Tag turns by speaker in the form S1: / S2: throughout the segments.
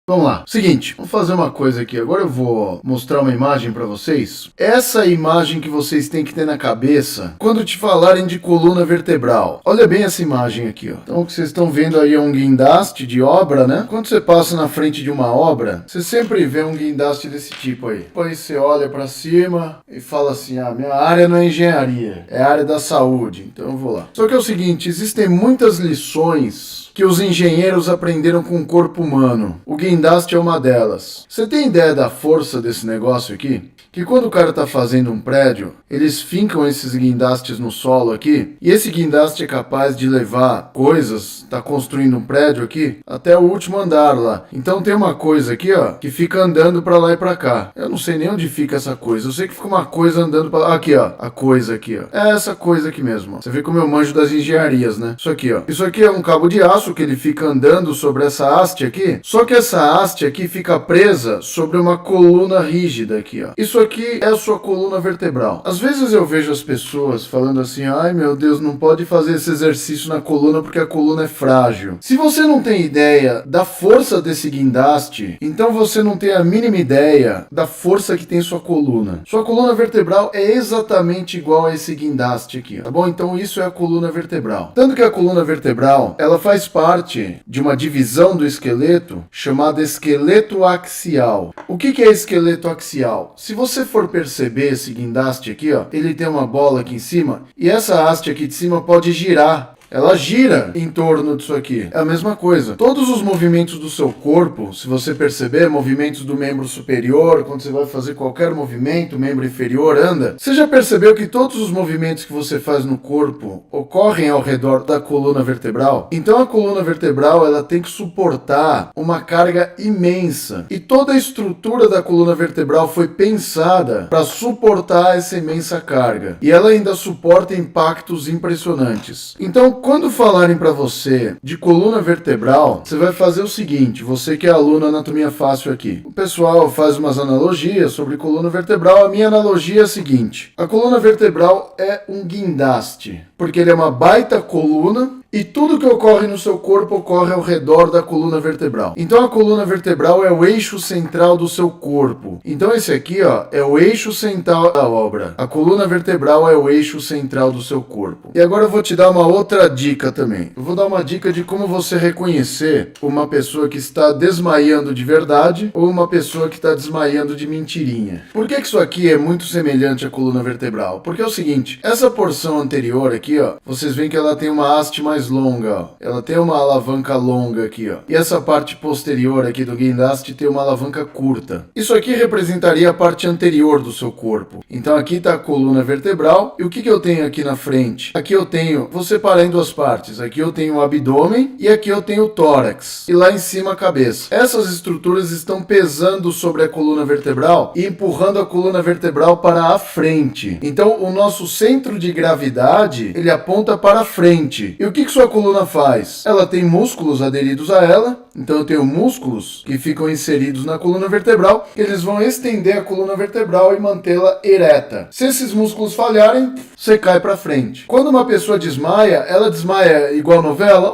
S1: Vamos lá. Seguinte, vamos fazer uma coisa aqui. Agora eu vou mostrar uma imagem para vocês. Essa imagem que vocês têm que ter na cabeça quando te falarem de coluna vertebral. Olha bem essa imagem aqui, ó. Então o que vocês estão vendo aí é um guindaste de obra, né? Quando você passa na frente de uma obra, você sempre vê um guindaste desse tipo aí. Depois você olha para cima e fala assim: ah, minha área não é engenharia, é a área da saúde, então eu vou lá. Só que é o seguinte, existem muitas lições que os engenheiros aprenderam com o corpo humano. O guindaste é uma delas. Você tem ideia da força desse negócio aqui? Que quando o cara está fazendo um prédio, eles fincam esses guindastes no solo aqui, e esse guindaste é capaz de levar coisas, está construindo um prédio aqui, até o último andar lá. Então tem uma coisa aqui, ó, que fica andando para lá e para cá. Eu não sei nem onde fica essa coisa, eu sei que fica uma coisa andando para lá. Aqui, ó, a coisa aqui, ó. É essa coisa aqui mesmo, ó. Você vê como eu manjo das engenharias, né? Isso aqui, ó. Isso aqui é um cabo de aço que ele fica andando sobre essa haste aqui, só que essa haste aqui fica presa sobre uma coluna rígida aqui, ó. Isso aqui é a sua coluna vertebral. Às vezes eu vejo as pessoas falando assim: ai meu Deus, não pode fazer esse exercício na coluna porque a coluna é frágil. Se você não tem ideia da força desse guindaste, então você não tem a mínima ideia da força que tem sua coluna. Sua coluna vertebral é exatamente igual a esse guindaste aqui, tá bom? Então isso é a coluna vertebral. Tanto que a coluna vertebral, ela faz parte de uma divisão do esqueleto chamada esqueleto axial. O que é esqueleto axial? Se você for perceber esse guindaste aqui, ó, ele tem uma bola aqui em cima e essa haste aqui de cima pode girar. Ela gira em torno disso aqui. É a mesma coisa. Todos os movimentos do seu corpo, se você perceber, movimentos do membro superior, quando você vai fazer qualquer movimento, o membro inferior anda. Você já percebeu que todos os movimentos que você faz no corpo ocorrem ao redor da coluna vertebral? Então a coluna vertebral, ela tem que suportar uma carga imensa. E toda a estrutura da coluna vertebral foi pensada para suportar essa imensa carga. E ela ainda suporta impactos impressionantes. Então, quando falarem para você de coluna vertebral, você vai fazer o seguinte: você que é aluno Anatomia Fácil aqui, o pessoal faz umas analogias sobre coluna vertebral. A minha analogia é a seguinte: a coluna vertebral é um guindaste, porque ele é uma baita coluna e tudo que ocorre no seu corpo ocorre ao redor da coluna vertebral. Então a coluna vertebral é o eixo central do seu corpo. Então esse aqui, ó, é o eixo central da obra. A coluna vertebral é o eixo central do seu corpo. E agora eu vou te dar uma outra dica também. Eu vou dar uma dica de como você reconhecer uma pessoa que está desmaiando de verdade ou uma pessoa que está desmaiando de mentirinha. Por que isso aqui é muito semelhante à coluna vertebral? Porque é o seguinte: essa porção anterior aqui, ó, vocês veem que ela tem uma haste mais longa, ó. Ela tem uma alavanca longa aqui, ó. E essa parte posterior aqui do guindaste tem uma alavanca curta. Isso aqui representaria a parte anterior do seu corpo. Então aqui está a coluna vertebral. E o que eu tenho aqui na frente? Aqui eu tenho, vou separar em duas partes. Aqui eu tenho o abdômen e aqui eu tenho o tórax. E lá em cima a cabeça. Essas estruturas estão pesando sobre a coluna vertebral e empurrando a coluna vertebral para a frente. Então o nosso centro de gravidade, ele aponta para a frente. E o que sua coluna faz? Ela tem músculos aderidos a ela. Então eu tenho músculos que ficam inseridos na coluna vertebral. Eles vão estender a coluna vertebral e mantê-la ereta. Se esses músculos falharem, você cai para frente. Quando uma pessoa desmaia, ela desmaia igual novela?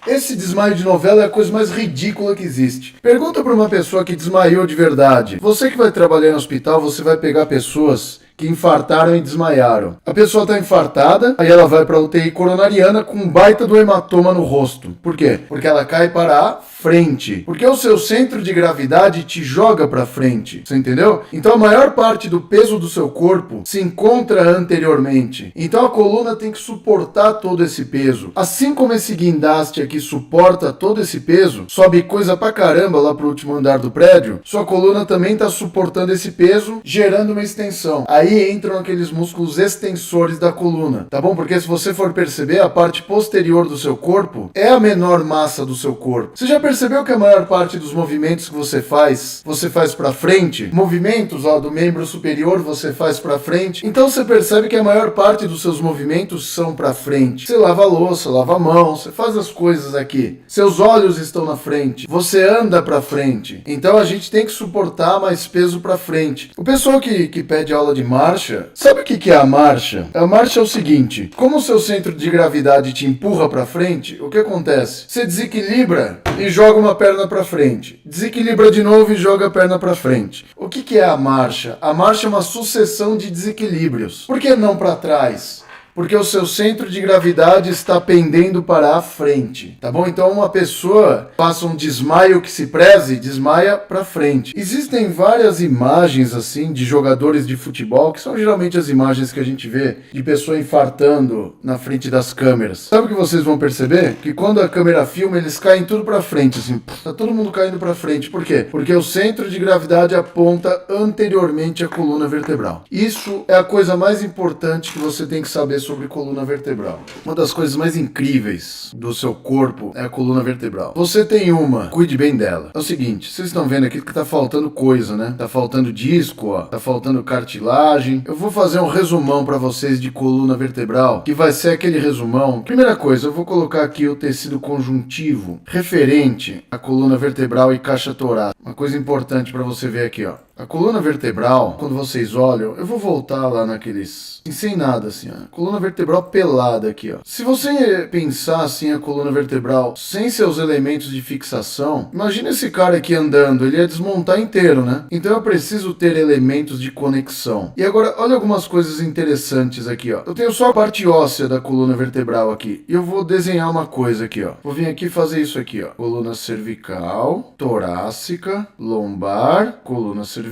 S1: Esse desmaio de novela é a coisa mais ridícula que existe. Pergunta para uma pessoa que desmaiou de verdade. Você que vai trabalhar no hospital, você vai pegar pessoas que infartaram e desmaiaram. A pessoa está infartada, aí ela vai para a UTI coronariana com um baita do hematoma no rosto. Por quê? Porque ela cai para a frente. Porque o seu centro de gravidade te joga para frente. Você entendeu? Então a maior parte do peso do seu corpo se encontra anteriormente. Então a coluna tem que suportar todo esse peso. Assim como esse guindaste aqui suporta todo esse peso, sobe coisa pra caramba lá pro último andar do prédio, sua coluna também está suportando esse peso, gerando uma extensão. Aí entram aqueles músculos extensores da coluna, tá bom? Porque se você for perceber, a parte posterior do seu corpo é a menor massa do seu corpo. Você já percebeu que a maior parte dos movimentos que você faz para frente? Movimentos, ó, do membro superior você faz para frente. Então você percebe que a maior parte dos seus movimentos são para frente. Você lava a louça, lava a mão, você faz as coisas aqui. Seus olhos estão na frente. Você anda para frente. Então a gente tem que suportar mais peso para frente. O pessoal que pede aula de marcha, sabe o que é a marcha? A marcha é o seguinte: como o seu centro de gravidade te empurra para frente, o que acontece? Você desequilibra e joga joga uma perna para frente, desequilibra de novo e joga a perna para frente. O que é a marcha? A marcha é uma sucessão de desequilíbrios. Por que não para trás? Porque o seu centro de gravidade está pendendo para a frente, tá bom? Então uma pessoa passa um desmaio que se preze, desmaia para frente. Existem várias imagens assim de jogadores de futebol, que são geralmente as imagens que a gente vê de pessoa infartando na frente das câmeras. Sabe o que vocês vão perceber? Que quando a câmera filma, eles caem tudo para frente, assim, tá todo mundo caindo para frente. Por quê? Porque o centro de gravidade aponta anteriormente à coluna vertebral. Isso é a coisa mais importante que você tem que saber sobre coluna vertebral. Uma das coisas mais incríveis do seu corpo é a coluna vertebral. Você tem uma, cuide bem dela. É o seguinte, vocês estão vendo aqui que tá faltando coisa, né? Tá faltando disco, ó, tá faltando cartilagem. Eu vou fazer um resumão para vocês de coluna vertebral, que vai ser aquele resumão. Primeira coisa, eu vou colocar aqui o tecido conjuntivo referente à coluna vertebral e caixa torácica. Uma coisa importante para você ver aqui, ó. A coluna vertebral, quando vocês olham, eu vou voltar lá naqueles... sem nada, assim, ó. Coluna vertebral pelada aqui, ó. Se você pensar, assim, a coluna vertebral sem seus elementos de fixação, imagina esse cara aqui andando, ele ia desmontar inteiro, né? Então eu preciso ter elementos de conexão. E agora, olha algumas coisas interessantes aqui, ó. Eu tenho só a parte óssea da coluna vertebral aqui. E eu vou desenhar uma coisa aqui, ó. Vou vir aqui e fazer isso aqui, ó. Coluna cervical, torácica, lombar, coluna cervical,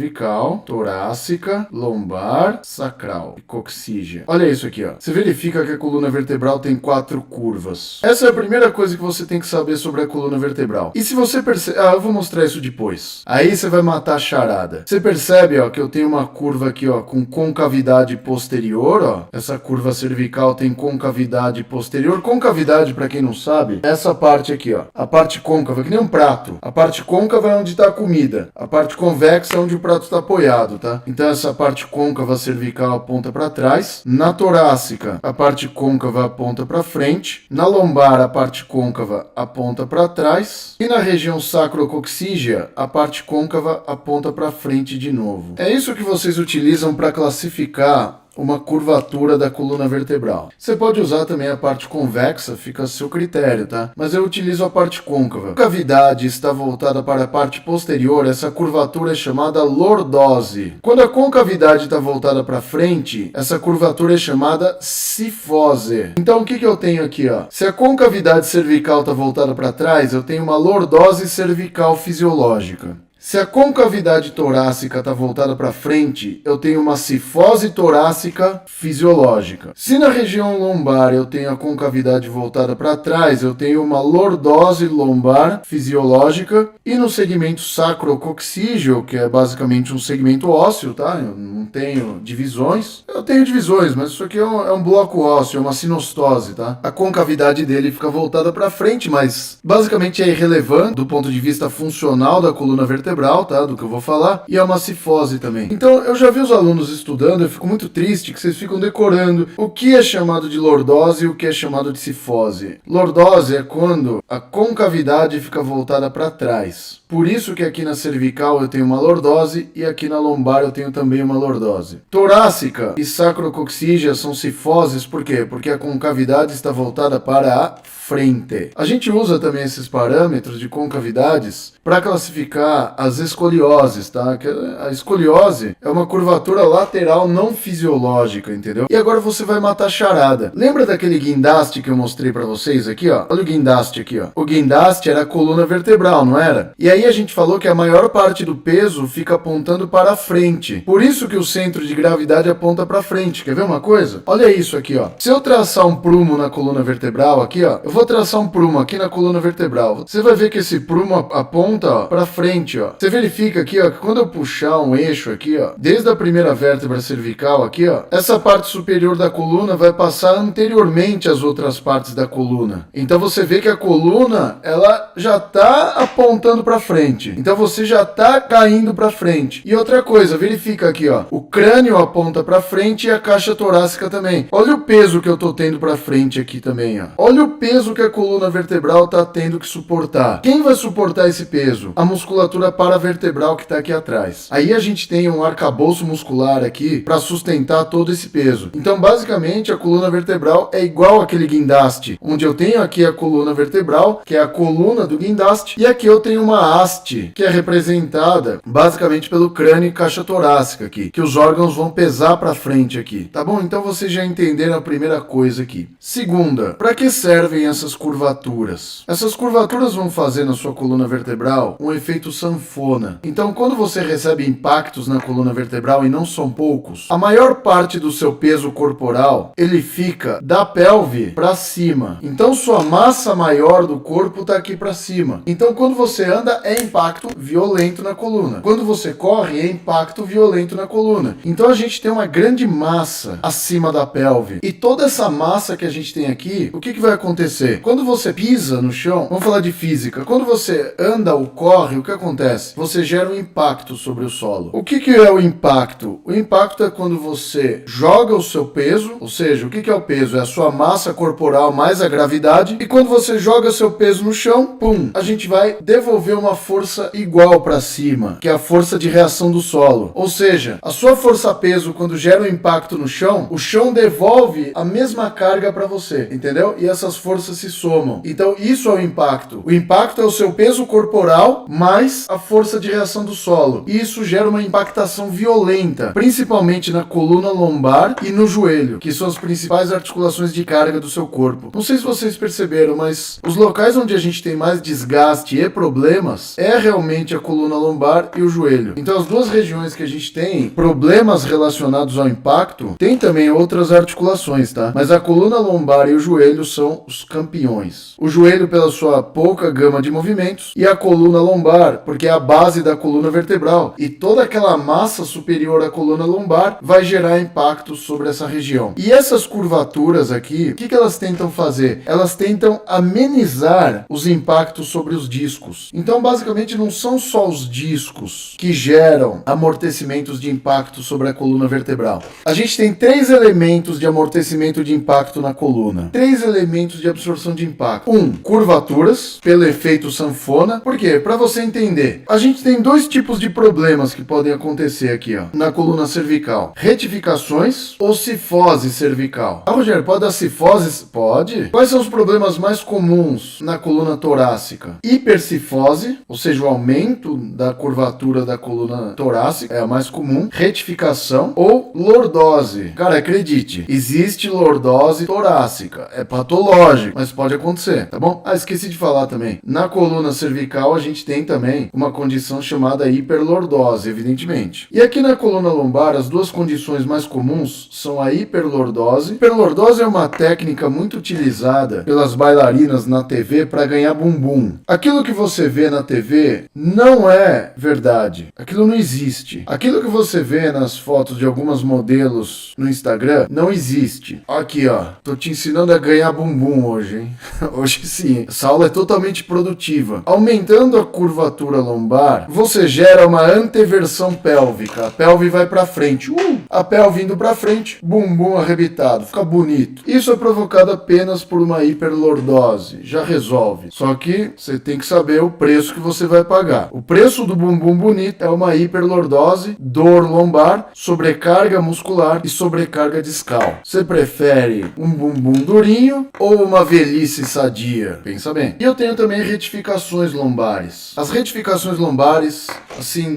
S1: torácica, lombar, sacral e coxígea. Olha isso aqui, ó. Você verifica que a coluna vertebral tem 4 curvas. Essa é a primeira coisa que você tem que saber sobre a coluna vertebral. E se você percebe... eu vou mostrar isso depois. Aí você vai matar a charada. Você percebe, ó, que eu tenho uma curva aqui, ó, com concavidade posterior, ó. Essa curva cervical tem concavidade posterior. Concavidade, pra quem não sabe, é essa parte aqui, ó. A parte côncava, que nem um prato. A parte côncava é onde tá a comida. A parte convexa é onde o prato está apoiado, tá? Então essa parte côncava cervical aponta para trás. Na torácica, a parte côncava aponta para frente. Na lombar, a parte côncava aponta para trás. E na região sacrocoxígea, a parte côncava aponta para frente de novo. É isso que vocês utilizam para classificar uma curvatura da coluna vertebral. Você pode usar também a parte convexa, fica a seu critério, tá? Mas eu utilizo a parte côncava. A cavidade está voltada para a parte posterior, essa curvatura é chamada lordose. Quando a concavidade está voltada para frente, essa curvatura é chamada cifose. Então o que eu tenho aqui, ó? Se a concavidade cervical está voltada para trás, eu tenho uma lordose cervical fisiológica. Se a concavidade torácica está voltada para frente, eu tenho uma cifose torácica fisiológica. Se na região lombar eu tenho a concavidade voltada para trás, eu tenho uma lordose lombar fisiológica. E no segmento sacrocoxígeo, que é basicamente um segmento ósseo, tá? Eu não tenho divisões. Eu tenho divisões, mas isso aqui é um bloco ósseo, é uma sinostose, tá? A concavidade dele fica voltada para frente, mas basicamente é irrelevante do ponto de vista funcional da coluna vertebral, tá? Do que eu vou falar. E é uma cifose também. Então, eu já vi os alunos estudando, eu fico muito triste que vocês ficam decorando o que é chamado de lordose e o que é chamado de cifose. Lordose é quando a concavidade fica voltada para trás. Por isso que aqui na cervical eu tenho uma lordose e aqui na lombar eu tenho também uma lordose. Torácica e sacrocoxígea são cifoses, por quê? Porque a concavidade está voltada para a frente. A gente usa também esses parâmetros de concavidades para classificar as escolioses, tá? A escoliose é uma curvatura lateral não fisiológica, entendeu? E agora você vai matar a charada. Lembra daquele guindaste que eu mostrei para vocês aqui, ó? Olha o guindaste aqui, ó. O guindaste era a coluna vertebral, não era? E aí a gente falou que a maior parte do peso fica apontando para a frente. Por isso que o centro de gravidade aponta para frente. Quer ver uma coisa? Olha isso aqui, ó. Se eu traçar um prumo na coluna vertebral aqui, ó, eu vou traçar um prumo aqui na coluna vertebral. Você vai ver que esse prumo aponta, ó, para frente, ó. Você verifica aqui, ó, que quando eu puxar um eixo aqui, ó, desde a primeira vértebra cervical aqui, ó, essa parte superior da coluna vai passar anteriormente às outras partes da coluna. Então você vê que a coluna, ela já tá apontando para frente. Então você já tá caindo para frente. E outra coisa, verifica aqui, ó, o crânio aponta para frente e a caixa torácica também. Olha o peso que eu tô tendo para frente aqui também, ó. Olha o peso que a coluna vertebral tá tendo que suportar. Quem vai suportar esse peso? A musculatura paravertebral que está aqui atrás. Aí a gente tem um arcabouço muscular aqui para sustentar todo esse peso. Então, basicamente, a coluna vertebral é igual àquele guindaste, onde eu tenho aqui a coluna vertebral, que é a coluna do guindaste, e aqui eu tenho uma haste, que é representada basicamente pelo crânio e caixa torácica aqui, que os órgãos vão pesar para frente aqui, tá bom? Então vocês já entenderam a primeira coisa aqui. Segunda, para que servem essas curvaturas? Essas curvaturas vão fazer na sua coluna vertebral um efeito sanfona. Então, quando você recebe impactos na coluna vertebral, e não são poucos, a maior parte do seu peso corporal, ele fica da pelve para cima. Então, sua massa maior do corpo está aqui para cima. Então, quando você anda, é impacto violento na coluna. Quando você corre, é impacto violento na coluna. Então, a gente tem uma grande massa acima da pelve. E toda essa massa que a gente tem aqui, o que vai acontecer? Quando você pisa no chão, vamos falar de física, quando você anda ou corre, o que acontece? Você gera um impacto sobre o solo. O que é o impacto? O impacto é quando você joga o seu peso, ou seja, o que é o peso? É a sua massa corporal mais a gravidade, e quando você joga seu peso no chão, pum, a gente vai devolver uma força igual para cima, que é a força de reação do solo. Ou seja, a sua força-peso, quando gera um impacto no chão, o chão devolve a mesma carga para você, entendeu? E essas forças se somam. Então, isso é o impacto. O impacto é o seu peso corporal mais a força de reação do solo. E isso gera uma impactação violenta, principalmente na coluna lombar e no joelho, que são as principais articulações de carga do seu corpo. Não sei se vocês perceberam, mas os locais onde a gente tem mais desgaste e problemas é realmente a coluna lombar e o joelho. Então, as duas regiões que a gente tem problemas relacionados ao impacto, tem também outras articulações, tá? Mas a coluna lombar e o joelho são os campeões. O joelho pela sua pouca gama de movimentos e a coluna lombar, porque é a base da coluna vertebral. E toda aquela massa superior à coluna lombar vai gerar impacto sobre essa região. E essas curvaturas aqui, o que elas tentam fazer? Elas tentam amenizar os impactos sobre os discos. Então, basicamente, não são só os discos que geram amortecimentos de impacto sobre a coluna vertebral. A gente tem 3 elementos de amortecimento de impacto na coluna. 3 elementos de absorção de impacto. 1, curvaturas, pelo efeito sanfona. Por quê? Para você entender. A gente tem 2 tipos de problemas que podem acontecer aqui, ó, na coluna cervical. Retificações ou cifose cervical. Ah, Rogério, pode dar cifose? Pode. Quais são os problemas mais comuns na coluna torácica? Hipercifose, ou seja, o aumento da curvatura da coluna torácica, é a mais comum. Retificação ou lordose. Cara, acredite, existe lordose torácica. É patológico, mas pode acontecer, tá bom? Ah, esqueci de falar também. Na coluna cervical, a gente tem também uma condição chamada hiperlordose, evidentemente. E aqui na coluna lombar, as 2 condições mais comuns são a hiperlordose. Hiperlordose é uma técnica muito utilizada pelas bailarinas na TV para ganhar bumbum. Aquilo que você vê na TV não é verdade. Aquilo não existe. Aquilo que você vê nas fotos de algumas modelos no Instagram não existe. Aqui, ó. Tô te ensinando a ganhar bumbum hoje, hein? Hoje sim. Essa aula é totalmente produtiva. Aumentando a curvatura lombar, você gera uma anteversão pélvica. A pelve vai para frente. A pelve indo para frente, bumbum arrebitado. Fica bonito. Isso é provocado apenas por uma hiperlordose. Já resolve. Só que você tem que saber o preço que você vai pagar. O preço do bumbum bonito é uma hiperlordose, dor lombar, sobrecarga muscular e sobrecarga discal. Você prefere um bumbum durinho ou uma velhice sadia? Pensa bem. E eu tenho também retificações lombares. As retificações lombares, assim,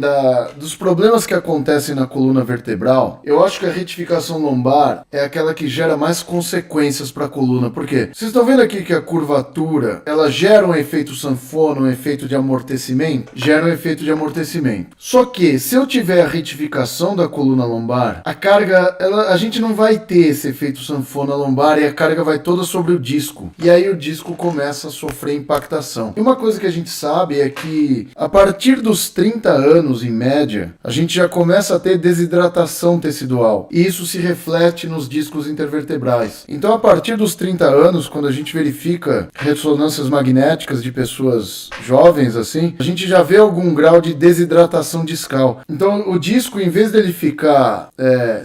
S1: dos problemas que acontecem na coluna vertebral, eu acho que a retificação lombar é aquela que gera mais consequências para a coluna. Por quê? Vocês estão vendo aqui que a curvatura, ela gera um efeito sanfona, um efeito de amortecimento? Gera um efeito de amortecimento. Só que, se eu tiver a retificação da coluna lombar, a carga, a gente não vai ter esse efeito sanfona lombar e a carga vai toda sobre o disco. E aí o disco começa a sofrer impactação. E uma coisa que a gente sabe é que a partir dos 30 anos, em média, a gente já começa a ter desidratação tecidual. E isso se reflete nos discos intervertebrais. Então, a partir dos 30 anos, quando a gente verifica ressonâncias magnéticas de pessoas jovens, assim, a gente já vê algum grau de desidratação discal. Então, o disco, em vez dele ficar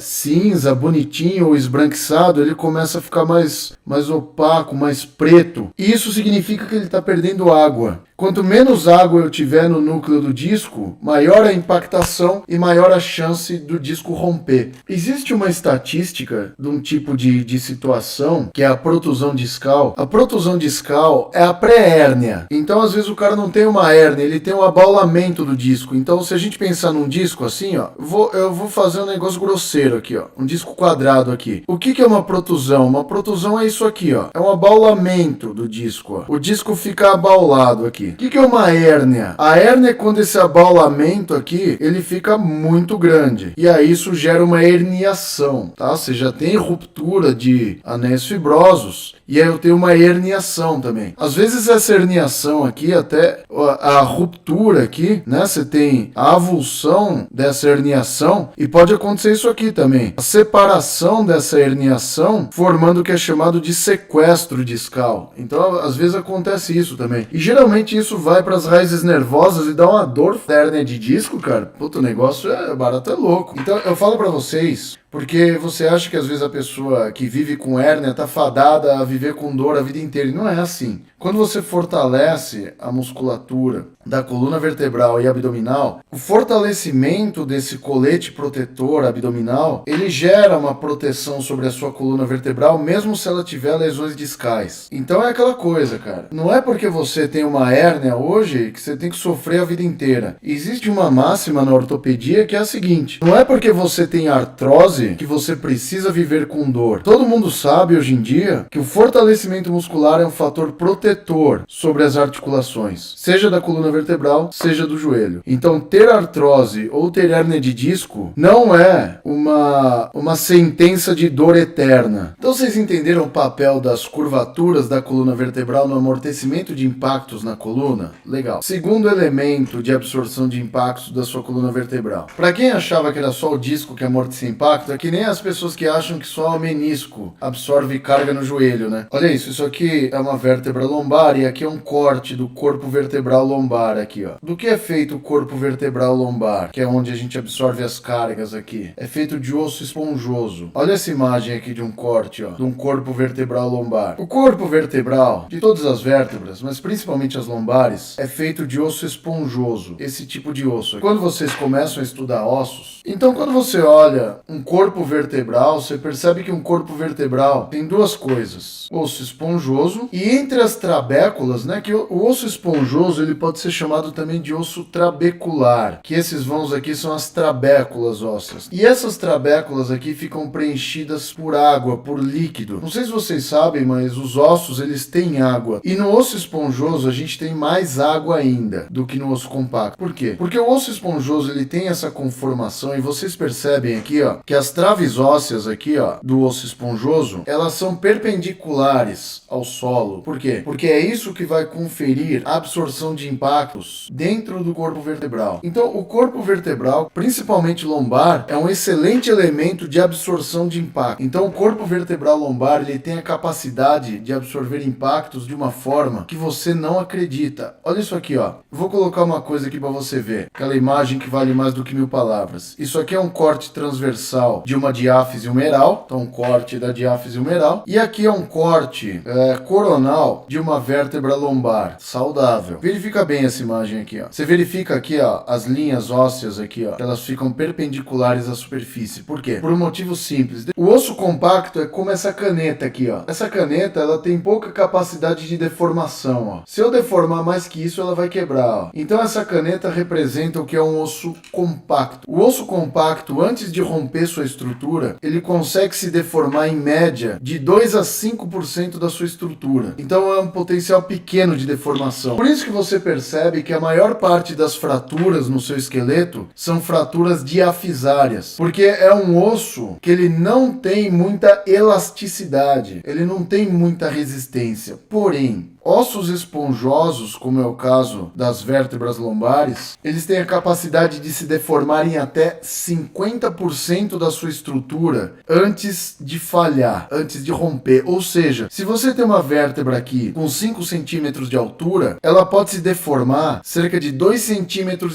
S1: cinza, bonitinho ou esbranquiçado, ele começa a ficar mais opaco, mais preto. E isso significa que ele está perdendo água. Quanto menos água eu tiver no núcleo do disco, maior a impactação e maior a chance do disco romper. Existe uma estatística de um tipo de situação, que é a protusão discal. A protusão discal é a pré-hérnia. Então, às vezes, o cara não tem uma hérnia, ele tem um abaulamento do disco. Então, se a gente pensar num disco assim, ó, eu vou fazer um negócio grosseiro aqui, ó, um disco quadrado aqui. O que é uma protusão? Uma protusão é isso aqui, ó, é um abaulamento do disco, ó. O disco fica abaulado aqui. O que é uma hérnia? A hérnia é quando esse abaulamento aqui, ele fica muito grande. E aí isso gera uma herniação, tá? Você já tem ruptura de anéis fibrosos. E aí eu tenho uma herniação também. Às vezes essa herniação aqui, até a ruptura aqui, né? Você tem a avulsão dessa herniação e pode acontecer isso aqui também. A separação dessa herniação formando o que é chamado de sequestro discal. Então, às vezes acontece isso também. E geralmente isso vai para as raízes nervosas e dá uma dor hérnia de disco, cara. Puta, o negócio barato é louco. Então, eu falo para vocês, porque você acha que às vezes a pessoa que vive com hérnia tá fadada a viver com dor a vida inteira. E não é assim. Quando você fortalece a musculatura da coluna vertebral e abdominal, o fortalecimento desse colete protetor abdominal, ele gera uma proteção sobre a sua coluna vertebral, mesmo se ela tiver lesões discais. Então é aquela coisa, cara. Não é porque você tem uma hérnia hoje que você tem que sofrer a vida inteira. Existe uma máxima na ortopedia que é a seguinte: não é porque você tem artrose que você precisa viver com dor. Todo mundo sabe hoje em dia que o fortalecimento muscular é um fator protetor sobre as articulações, seja da coluna vertebral, seja do joelho. Então, ter artrose ou ter hérnia de disco não é uma sentença de dor eterna. Então, vocês entenderam o papel das curvaturas da coluna vertebral no amortecimento de impactos na coluna? Legal. Segundo elemento de absorção de impactos da sua coluna vertebral. Para quem achava que era só o disco que amortecia impacto, é que nem as pessoas que acham que só o menisco absorve carga no joelho, né? Olha isso aqui é uma vértebra lombar e aqui é um corte do corpo vertebral lombar aqui, ó. Do que é feito o corpo vertebral lombar, que é onde a gente absorve as cargas aqui? É feito de osso esponjoso. Olha essa imagem aqui de um corte, ó, de um corpo vertebral lombar. O corpo vertebral, de todas as vértebras, mas principalmente as lombares, é feito de osso esponjoso, esse tipo de osso. Quando vocês começam a estudar ossos, então quando você olha um corpo vertebral, você percebe que um corpo vertebral tem duas coisas: osso esponjoso e entre as trabéculas, né, que o osso esponjoso ele pode ser chamado também de osso trabecular, que esses vãos aqui são as trabéculas ósseas. E essas trabéculas aqui ficam preenchidas por água, por líquido. Não sei se vocês sabem, mas os ossos eles têm água. E no osso esponjoso a gente tem mais água ainda do que no osso compacto. Por quê? Porque o osso esponjoso ele tem essa conformação e vocês percebem aqui, ó, que as traves ósseas aqui, ó, do osso esponjoso, elas são perpendiculares ao solo. Por quê? Porque é isso que vai conferir a absorção de impactos dentro do corpo vertebral. Então, o corpo vertebral, principalmente lombar, é um excelente elemento de absorção de impacto. Então, o corpo vertebral lombar, ele tem a capacidade de absorver impactos de uma forma que você não acredita. Olha isso aqui, ó. Vou colocar uma coisa aqui para você ver. Aquela imagem que vale mais do que 1000 palavras. Isso aqui é um corte transversal de uma diáfise humeral. Então, um corte da diáfise humeral. E aqui é um corte coronal de uma vértebra lombar saudável. Verifica bem essa imagem aqui, ó. Você verifica aqui, ó, as linhas ósseas aqui, ó, elas ficam perpendiculares à superfície. Por quê? Por um motivo simples. O osso compacto é como essa caneta aqui, ó. Essa caneta, ela tem pouca capacidade de deformação, ó. Se eu deformar mais que isso, ela vai quebrar, ó. Então essa caneta representa o que é um osso compacto. O osso compacto, antes de romper sua estrutura, ele consegue se deformar em média de 2 a 5% da sua estrutura. Então é um potencial pequeno de deformação. Por isso que você percebe que a maior parte das fraturas no seu esqueleto são fraturas diafisárias, porque é um osso que ele não tem muita elasticidade, ele não tem muita resistência. Porém, Ossos esponjosos, como é o caso das vértebras lombares, eles têm a capacidade de se deformar em até 50% da sua estrutura antes de falhar, antes de romper. Ou seja, se você tem uma vértebra aqui com 5 centímetros de altura, ela pode se deformar cerca de 2,5 centímetros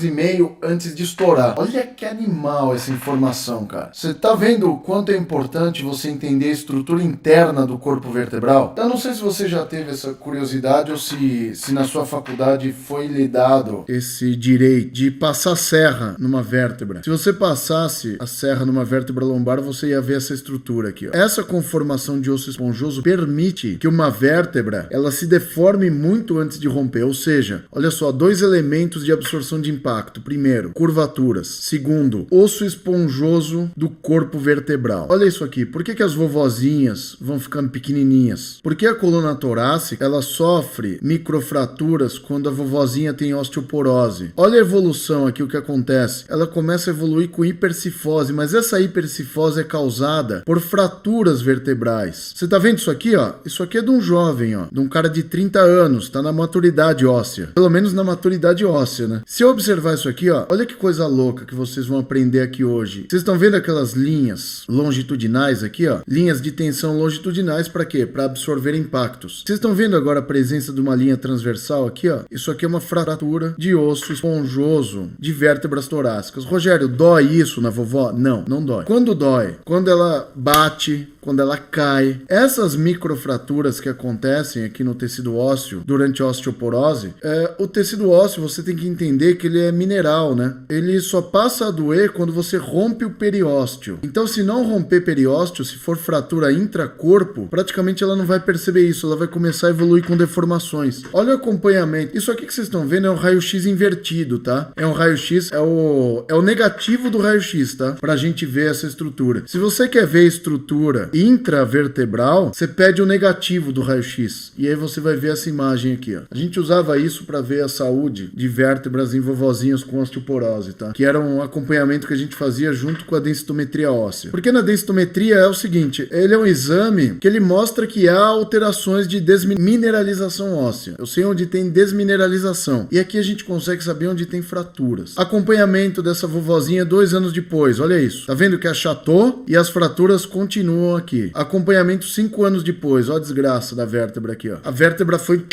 S1: antes de estourar. Olha que animal essa informação, cara. Você tá vendo o quanto é importante você entender a estrutura interna do corpo vertebral? Eu não sei se você já teve essa curiosidade ou se na sua faculdade foi lhe dado esse direito de passar serra numa vértebra. Se você passasse a serra numa vértebra lombar, você ia ver essa estrutura aqui, ó. Essa conformação de osso esponjoso permite que uma vértebra ela se deforme muito antes de romper. Ou seja, olha só, 2 elementos de absorção de impacto. Primeiro, curvaturas. Segundo, osso esponjoso do corpo vertebral. Olha isso aqui. Por que as vovozinhas vão ficando pequenininhas? Porque a coluna torácica, ela sofre microfraturas quando a vovozinha tem osteoporose. Olha a evolução aqui, o que acontece. Ela começa a evoluir com hipercifose, mas essa hipercifose é causada por fraturas vertebrais. Você tá vendo isso aqui, ó? Isso aqui é de um jovem, ó. De um cara de 30 anos. Tá na maturidade óssea. Pelo menos na maturidade óssea, né? Se eu observar isso aqui, ó. Olha que coisa louca que vocês vão aprender aqui hoje. Vocês estão vendo aquelas linhas longitudinais aqui, ó? Linhas de tensão longitudinais para quê? Para absorver impactos. Vocês estão vendo agora a presença de uma linha transversal aqui, ó? Isso aqui é uma fratura de osso esponjoso de vértebras torácicas. Rogério, dói isso na vovó? Não, não dói. Quando dói? Quando ela bate, quando ela cai. Essas microfraturas que acontecem aqui no tecido ósseo durante a osteoporose, o tecido ósseo você tem que entender que ele é mineral, né? Ele só passa a doer quando você rompe o periósteo. Então, se não romper periósteo, se for fratura intracorpo, praticamente ela não vai perceber isso, ela vai começar a evoluir com deformações. Olha o acompanhamento. Isso aqui que vocês estão vendo é um raio-x invertido, tá? É um raio-x, é o negativo do raio-x, tá? Pra gente ver essa estrutura. Se você quer ver a estrutura intravertebral, você pede o negativo do raio-x. E aí você vai ver essa imagem aqui, ó. A gente usava isso para ver a saúde de vértebras em vovozinhos com osteoporose, tá? Que era um acompanhamento que a gente fazia junto com a densitometria óssea. Porque na densitometria é o seguinte, ele é um exame que ele mostra que há alterações de desmineralização óssea. Eu sei onde tem desmineralização. E aqui a gente consegue saber onde tem fraturas. Acompanhamento dessa vovozinha 2 anos depois, olha isso. Tá vendo que achatou e as fraturas continuam aqui. Acompanhamento 5 anos depois, ó a desgraça da vértebra aqui, ó. A vértebra foi...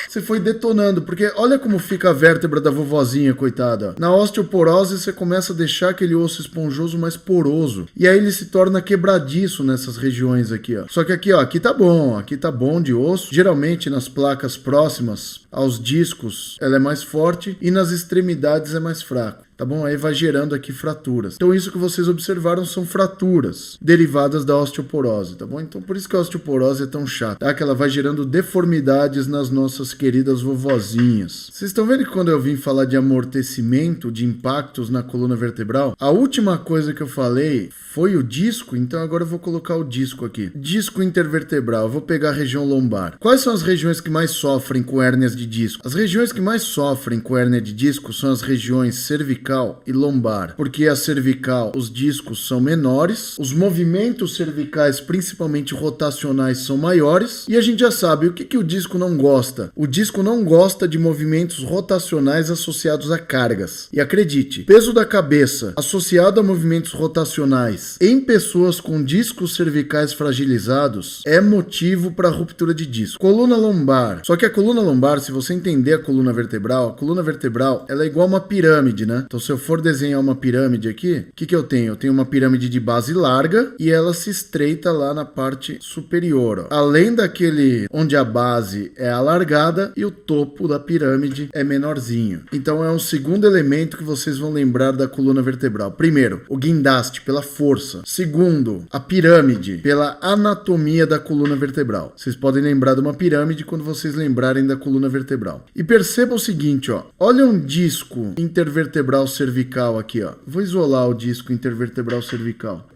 S1: Você foi detonando, porque olha como fica a vértebra da vovozinha, coitada. Na osteoporose, você começa a deixar aquele osso esponjoso mais poroso. E aí ele se torna quebradiço nessas regiões aqui, ó. Só que aqui, ó, aqui tá bom de osso. Geralmente nas placas próximas aos discos, ela é mais forte e nas extremidades é mais fraco. Tá bom? Aí vai gerando aqui fraturas. Então isso que vocês observaram são fraturas derivadas da osteoporose, tá bom? Então por isso que a osteoporose é tão chata, tá? Que ela vai gerando deformidades nas nossas queridas vovozinhas. Vocês estão vendo que quando eu vim falar de amortecimento, de impactos na coluna vertebral, a última coisa que eu falei foi o disco, então agora eu vou colocar o disco aqui. Disco intervertebral, eu vou pegar a região lombar. Quais são as regiões que mais sofrem com hérnias de disco? As regiões que mais sofrem com hérnia de disco são as regiões cervical e lombar, porque a cervical, os discos são menores, os movimentos cervicais, principalmente rotacionais, são maiores, e a gente já sabe o que o disco não gosta. O disco não gosta de movimentos rotacionais associados a cargas. E acredite, peso da cabeça associado a movimentos rotacionais em pessoas com discos cervicais fragilizados é motivo para ruptura de disco. Coluna lombar. Só que a coluna lombar, se você entender a coluna vertebral ela é igual uma pirâmide, né? Então, se eu for desenhar uma pirâmide aqui, o que eu tenho? Eu tenho uma pirâmide de base larga e ela se estreita lá na parte superior, ó. Além daquele onde a base é alargada e o topo da pirâmide é menorzinho. Então, é um segundo elemento que vocês vão lembrar da coluna vertebral. Primeiro, o guindaste, pela força. Segundo, a pirâmide, pela anatomia da coluna vertebral. Vocês podem lembrar de uma pirâmide quando vocês lembrarem da coluna vertebral. E perceba o seguinte, ó. Olha um disco intervertebral cervical aqui, ó. Vou isolar o disco intervertebral cervical.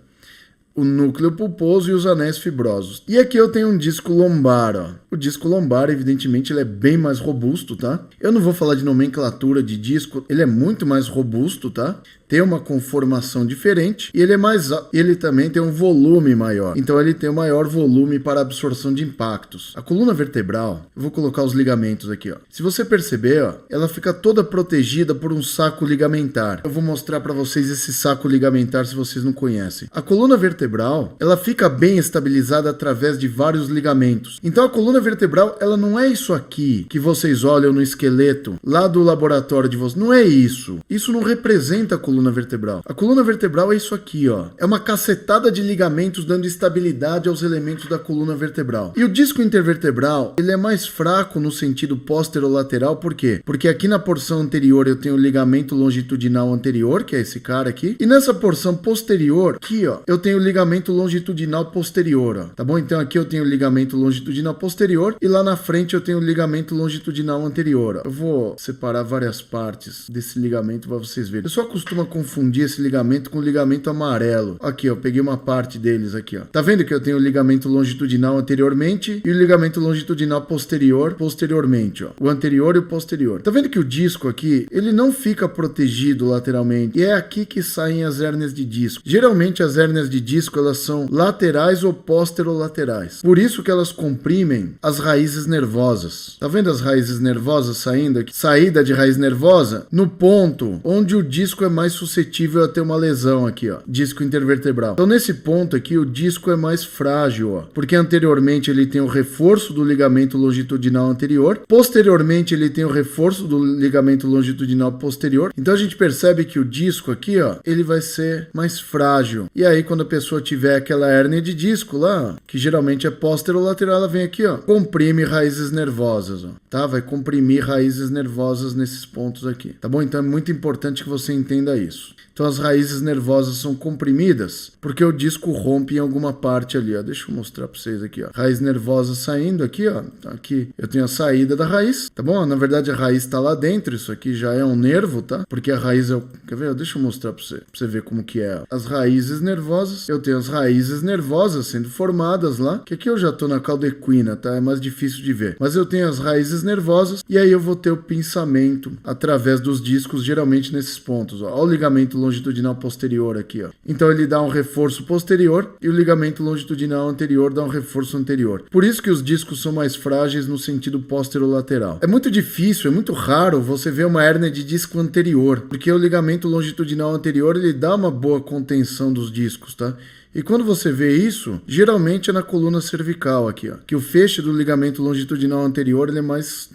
S1: o núcleo pulposo e os anéis fibrosos. E aqui eu tenho um disco lombar, ó. O disco lombar, evidentemente, ele é bem mais robusto, tá? Eu não vou falar de nomenclatura de disco, ele é muito mais robusto, tá? Tem uma conformação diferente e ele também tem um volume maior. Então ele tem um maior volume para absorção de impactos. A coluna vertebral, eu vou colocar os ligamentos aqui, ó. Se você perceber, ó, ela fica toda protegida por um saco ligamentar. Eu vou mostrar para vocês esse saco ligamentar se vocês não conhecem. A coluna vertebral, ela fica bem estabilizada através de vários ligamentos. Então a coluna vertebral, ela não é isso aqui que vocês olham no esqueleto lá do laboratório de vocês. Não é isso. Isso não representa a coluna vertebral. A coluna vertebral é isso aqui, ó. É uma cacetada de ligamentos dando estabilidade aos elementos da coluna vertebral. E o disco intervertebral, ele é mais fraco no sentido posterolateral, por quê? Porque aqui na porção anterior eu tenho o ligamento longitudinal anterior, que é esse cara aqui, e nessa porção posterior, aqui, ó, eu tenho o ligamento longitudinal posterior, ó. Tá bom? Então aqui eu tenho o ligamento longitudinal posterior e lá na frente eu tenho o ligamento longitudinal anterior, ó. Eu vou separar várias partes desse ligamento para vocês verem. Eu só costumo confundir esse ligamento com o ligamento amarelo. Aqui, ó, peguei uma parte deles aqui, ó. Tá vendo que eu tenho o ligamento longitudinal anteriormente e o ligamento longitudinal posteriormente, ó. O anterior e o posterior. Tá vendo que o disco aqui, ele não fica protegido lateralmente. E é aqui que saem as hérnias de disco. Geralmente as hérnias de disco, elas são laterais ou posterolaterais. Por isso que elas comprimem as raízes nervosas. Tá vendo as raízes nervosas saindo aqui? Saída de raiz nervosa no ponto onde o disco é mais suscetível a ter uma lesão aqui, ó, disco intervertebral. Então nesse ponto aqui o disco é mais frágil, ó, porque anteriormente ele tem o reforço do ligamento longitudinal anterior, posteriormente ele tem o reforço do ligamento longitudinal posterior. Então a gente percebe que o disco aqui, ó, ele vai ser mais frágil. E aí quando a pessoa tiver aquela hérnia de disco lá, que geralmente é posterolateral, ela vem aqui, ó, comprime raízes nervosas, ó, tá? Vai comprimir raízes nervosas nesses pontos aqui, tá bom? Então é muito importante que você entenda isso. Então as raízes nervosas são comprimidas porque o disco rompe em alguma parte ali, ó. Deixa eu mostrar para vocês aqui, ó. Raiz nervosa saindo aqui, ó. Aqui eu tenho a saída da raiz, tá bom? Na verdade a raiz está lá dentro, isso aqui já é um nervo, tá? Porque a raiz é o... Quer ver? Deixa eu mostrar para você ver como que é. As raízes nervosas, eu tenho as raízes nervosas sendo formadas lá, que aqui eu já tô na caldequina, tá? É mais difícil de ver. Mas eu tenho as raízes nervosas e aí eu vou ter o pinçamento através dos discos, geralmente nesses pontos, ó. Olha o ligamento longitudinal posterior aqui, ó. Então ele dá um reforço posterior e o ligamento longitudinal anterior dá um reforço anterior. Por isso que os discos são mais frágeis no sentido posterolateral. É muito difícil, é muito raro você ver uma hérnia de disco anterior, porque o ligamento longitudinal anterior ele dá uma boa contenção dos discos, tá? E quando você vê isso, geralmente é na coluna cervical aqui, ó, que o feixe do ligamento longitudinal anterior ele é mais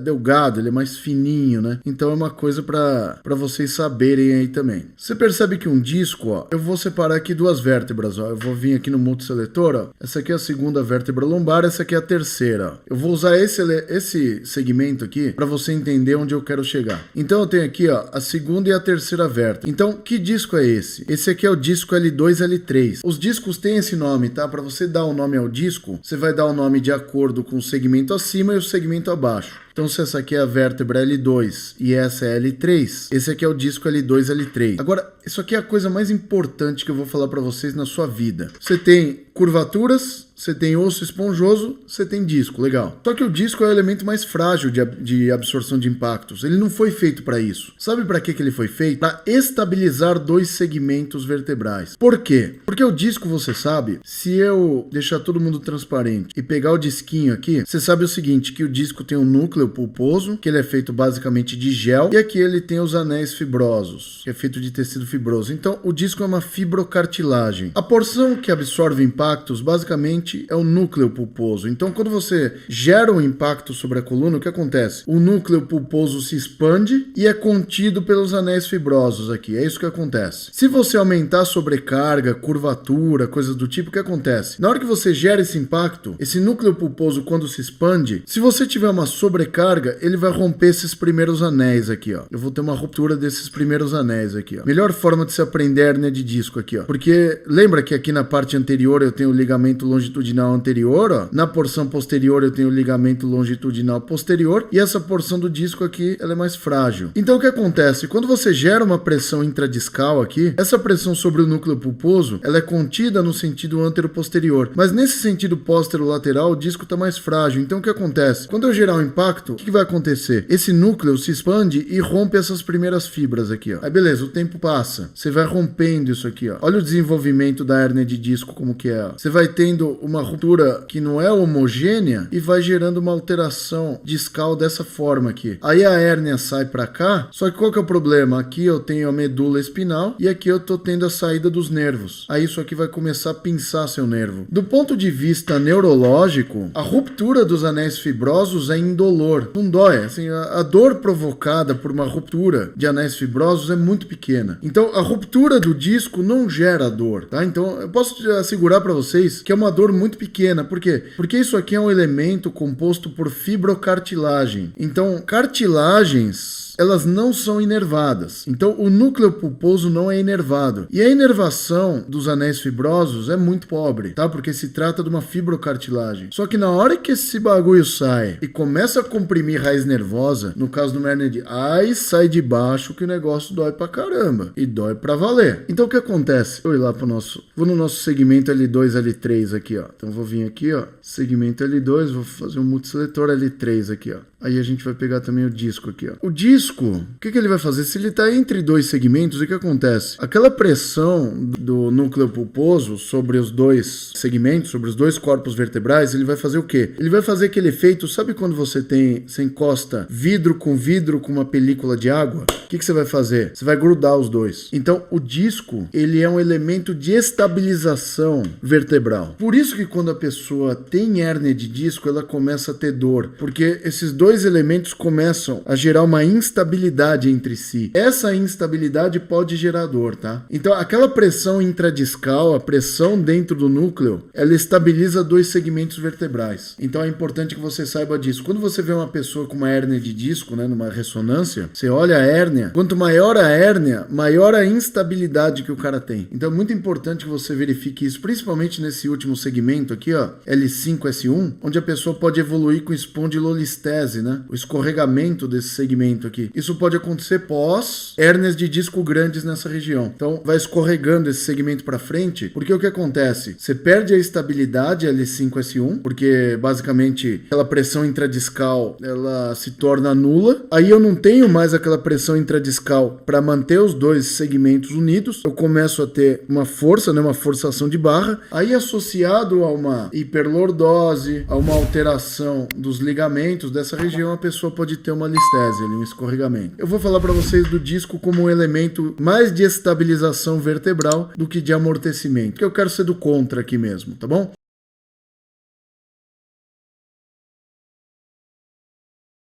S1: delgado, ele é mais fininho, né? Então é uma coisa para vocês saberem aí também. Você percebe que um disco, ó, eu vou separar aqui duas vértebras, ó. Eu vou vir aqui no multiseletor, ó. Essa aqui é a segunda vértebra lombar, essa aqui é a terceira, ó. Eu vou usar esse segmento aqui para você entender onde eu quero chegar. Então eu tenho aqui, ó, a segunda e a terceira vértebra. Então, que disco é esse? Esse aqui é o disco L2, L3. Os discos têm esse nome, tá? Para você dar o nome ao disco, você vai dar o nome de acordo com o segmento acima e o segmento abaixo. Então, se essa aqui é a vértebra L2 e essa é L3, esse aqui é o disco L2, L3. Agora, isso aqui é a coisa mais importante que eu vou falar para vocês na sua vida. Você tem curvaturas, você tem osso esponjoso, você tem disco, legal. Só que o disco é o elemento mais frágil de absorção de impactos. Ele não foi feito para isso. Sabe para que ele foi feito? Para estabilizar dois segmentos vertebrais. Por quê? Porque o disco, você sabe, se eu deixar todo mundo transparente e pegar o disquinho aqui, você sabe o seguinte, que o disco tem um núcleo pulposo, que ele é feito basicamente de gel, e aqui ele tem os anéis fibrosos, que é feito de tecido fibroso. Então, o disco é uma fibrocartilagem. A porção que absorve impactos, basicamente, é o núcleo pulposo. Então, quando você gera um impacto sobre a coluna, o que acontece? O núcleo pulposo se expande e é contido pelos anéis fibrosos aqui. É isso que acontece. Se você aumentar a sobrecarga, curvatura, coisas do tipo, o que acontece? Na hora que você gera esse impacto, esse núcleo pulposo, quando se expande, se você tiver uma sobrecarga, ele vai romper esses primeiros anéis aqui, ó. Eu vou ter uma ruptura desses primeiros anéis aqui, ó. Melhor forma de se aprender hérnia de disco aqui, ó. Porque lembra que aqui na parte anterior tenho o ligamento longitudinal anterior, ó. Na porção posterior eu tenho o ligamento longitudinal posterior e essa porção do disco aqui, ela é mais frágil. Então o que acontece? Quando você gera uma pressão intradiscal aqui, essa pressão sobre o núcleo pulposo, ela é contida no sentido antero-posterior, mas nesse sentido póstero-lateral o disco está mais frágil. Então o que acontece? Quando eu gerar um impacto, o que vai acontecer? Esse núcleo se expande e rompe essas primeiras fibras aqui, ó. Aí beleza, o tempo passa, você vai rompendo isso aqui, ó. Olha o desenvolvimento da hérnia de disco como que é, ó. Você vai tendo uma ruptura que não é homogênea e vai gerando uma alteração discal dessa forma aqui. Aí a hérnia sai para cá, só que qual que é o problema? Aqui eu tenho a medula espinal e aqui eu tô tendo a saída dos nervos. Aí isso aqui vai começar a pinçar seu nervo. Do ponto de vista neurológico, a ruptura dos anéis fibrosos é indolor. Não dói. Assim, a dor provocada por uma ruptura de anéis fibrosos é muito pequena. Então, a ruptura do disco não gera dor, tá? Então, eu posso assegurar para vocês que é uma dor muito pequena. Por quê? Porque isso aqui é um elemento composto por fibrocartilagem. Então, cartilagens, elas não são inervadas. Então, o núcleo pulposo não é inervado. E a inervação dos anéis fibrosos é muito pobre, tá? Porque se trata de uma fibrocartilagem. Só que na hora que esse bagulho sai e começa a comprimir raiz nervosa, no caso do hernia de aí sai de baixo que o negócio dói pra caramba. E dói pra valer. Então, o que acontece? Eu vou ir lá pro nosso... Vou no nosso segmento L2, L3 aqui, ó. Então, vou vir aqui, ó. Segmento L2, vou fazer um multiseletor L3 aqui, ó. Aí a gente vai pegar também o disco aqui, ó. O disco, o que ele vai fazer? Se ele está entre dois segmentos, o que acontece? Aquela pressão do núcleo pulposo sobre os dois segmentos, sobre os dois corpos vertebrais, ele vai fazer o quê? Ele vai fazer aquele efeito, sabe quando você encosta vidro com uma película de água? O que você vai fazer? Você vai grudar os dois. Então, o disco, ele é um elemento de estabilização vertebral. Por isso que quando a pessoa tem hérnia de disco, ela começa a ter dor, porque esses dois elementos começam a gerar uma instabilidade entre si. Essa instabilidade pode gerar dor, tá? Então, aquela pressão intradiscal, a pressão dentro do núcleo, ela estabiliza dois segmentos vertebrais. Então, é importante que você saiba disso. Quando você vê uma pessoa com uma hérnia de disco, né, numa ressonância, você olha a hérnia, quanto maior a hérnia, maior a instabilidade que o cara tem. Então, é muito importante que você verifique isso, principalmente nesse último segmento aqui, ó, L5, S1, onde a pessoa pode evoluir com espondilolistese, né? O escorregamento desse segmento aqui. Isso pode acontecer pós hérnias de disco grandes nessa região. Então, vai escorregando esse segmento para frente, porque o que acontece? Você perde a estabilidade L5, S1, porque basicamente aquela pressão intradiscal, ela se torna nula. Aí eu não tenho mais aquela pressão intradiscal para manter os dois segmentos unidos. Eu começo a ter uma força, né? Uma forçação de barra. Aí associado a uma hiperlordose, a uma alteração dos ligamentos dessa região, a pessoa pode ter uma listese, um escorregamento. Eu vou falar para vocês do disco como um elemento mais de estabilização vertebral do que de amortecimento, porque eu quero ser do contra aqui mesmo, tá bom?